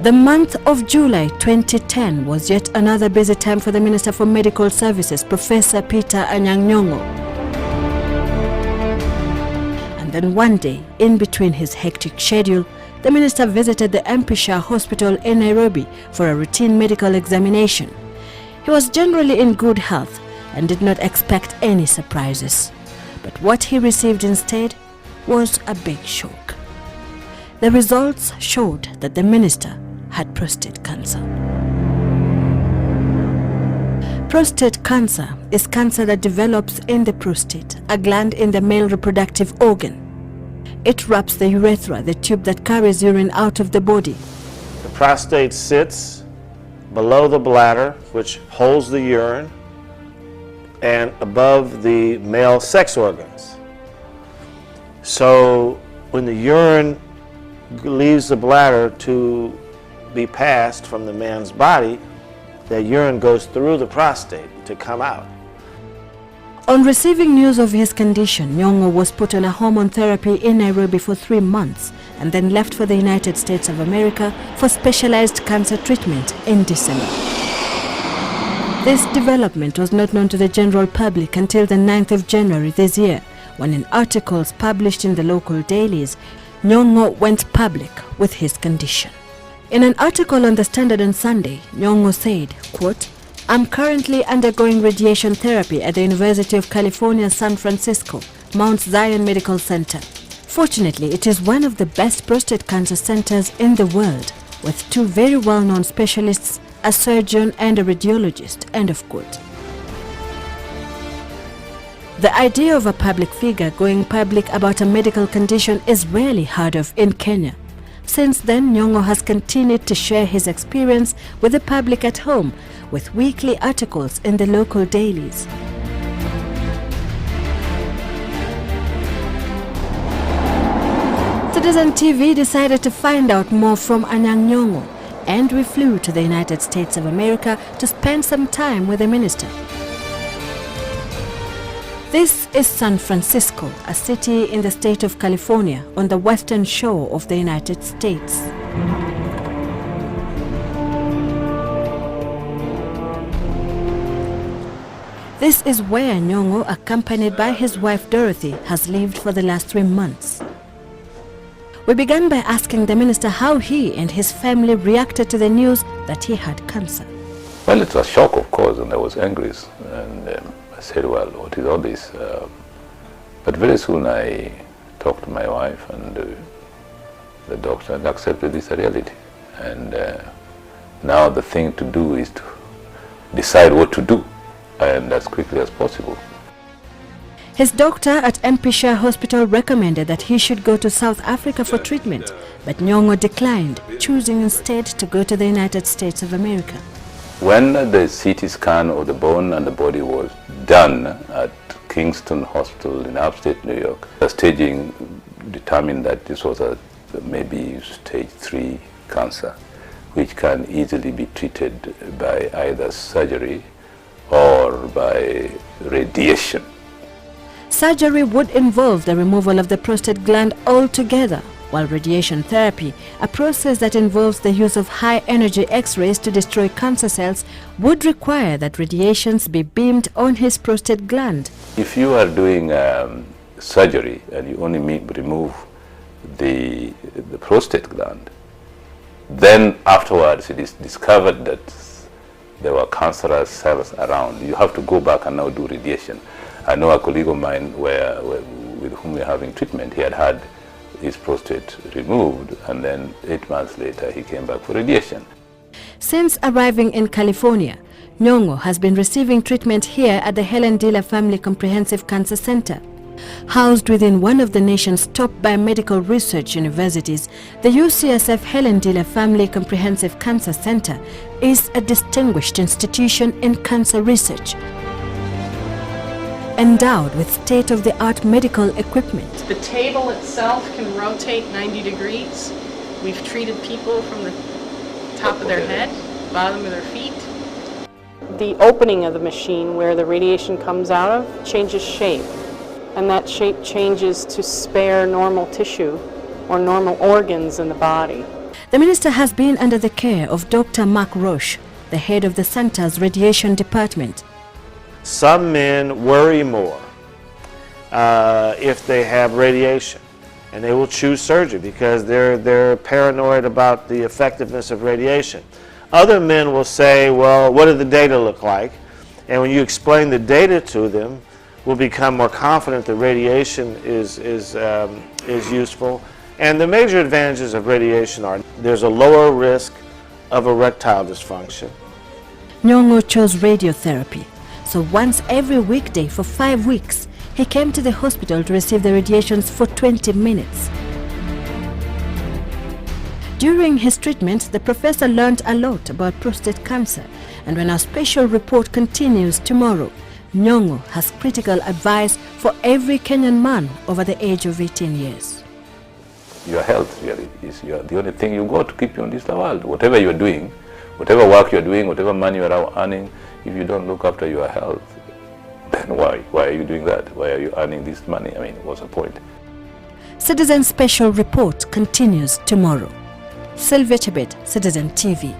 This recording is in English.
The month of July 2010 was yet another busy time for the Minister for Medical Services, Professor Peter Nyong'o. And then one day, in between his hectic schedule, the minister visited the MP Shah Hospital in Nairobi for a routine medical examination. He was generally in good health and did not expect any surprises. But what he received instead was a big shock. The results showed that the minister had prostate cancer. Prostate cancer is cancer that develops in the prostate, a gland in the male reproductive organ. It wraps the urethra, the tube that carries urine out of the body. The prostate sits below the bladder, which holds the urine, and above the male sex organs. So when the urine leaves the bladder to be passed from the man's body, the urine goes through the prostate to come out. On receiving news of his condition, Nyong'o was put on a hormone therapy in Nairobi for 3 months and then left for the United States of America for specialized cancer treatment in December. This development was not known to the general public until the 9th of January this year, when in articles published in the local dailies, Nyong'o went public with his condition. In an article on the Standard on Sunday, Nyong'o said, quote, "I'm currently undergoing radiation therapy at the University of California, San Francisco, Mount Zion Medical Center. Fortunately, it is one of the best prostate cancer centers in the world, with 2 very well-known specialists, a surgeon and a radiologist," end of quote. The idea of a public figure going public about a medical condition is rarely heard of in Kenya. Since then, Nyong'o has continued to share his experience with the public at home, with weekly articles in the local dailies. Citizen TV decided to find out more from Nyong'o, and we flew to the United States of America to spend some time with the minister. This is San Francisco, a city in the state of California on the western shore of the United States. This is where Nyong'o, accompanied by his wife Dorothy, has lived for the last 3 months. We began by asking the minister how he and his family reacted to the news that he had cancer. Well, it was a shock, of course, and I was angry. And I said, well, what is all this? But very soon I talked to my wife and the doctor and accepted this reality. And now the thing to do is to decide what to do, and as quickly as possible. His doctor at MP Shah Hospital recommended that he should go to South Africa for treatment, but Nyong'o declined, choosing instead to go to the United States of America. When the CT scan of the bone and the body was done at Kingston Hospital in upstate New York, the staging determined that this was a maybe stage 3 cancer, which can easily be treated by either surgery or by radiation. Surgery would involve the removal of the prostate gland altogether, while radiation therapy, a process that involves the use of high-energy X-rays to destroy cancer cells, would require that radiations be beamed on his prostate gland. If you are doing surgery and you only remove the prostate gland, then afterwards it is discovered that there were cancerous cells around, you have to go back and now do radiation. I know a colleague of mine with whom we are having treatment, he had had his prostate removed, and then 8 months later he came back for radiation. Since arriving in California, Nyong'o has been receiving treatment here at the Helen Diller Family Comprehensive Cancer Center. Housed within one of the nation's top biomedical research universities, the UCSF Helen Diller Family Comprehensive Cancer Center is a distinguished institution in cancer research, endowed with state-of-the-art medical equipment. The table itself can rotate 90 degrees. We've treated people from the top of their head, bottom of their feet. The opening of the machine where the radiation comes out of changes shape, and that shape changes to spare normal tissue or normal organs in the body. The minister has been under the care of Dr. Mark Roche, the head of the center's radiation department. Some men worry more if they have radiation, and they will choose surgery because they're paranoid about the effectiveness of radiation. Other men will say, well, what do the data look like? And when you explain the data to them, will become more confident that radiation is useful. And the major advantages of radiation are there's a lower risk of erectile dysfunction. Nyong'o chose radiotherapy, so once every weekday for 5 weeks, he came to the hospital to receive the radiations for 20 minutes. During his treatment, the professor learned a lot about prostate cancer, and when our special report continues tomorrow, Nyong'o has critical advice for every Kenyan man over the age of 18 years. Your health really is the only thing you got to keep you in this world. Whatever you're doing, whatever work you're doing, whatever money you're earning, if you don't look after your health, then why are you doing that? Why are you earning this money? I mean, what's the point? Citizen Special Report continues tomorrow. Sylvia Chebet, Citizen TV.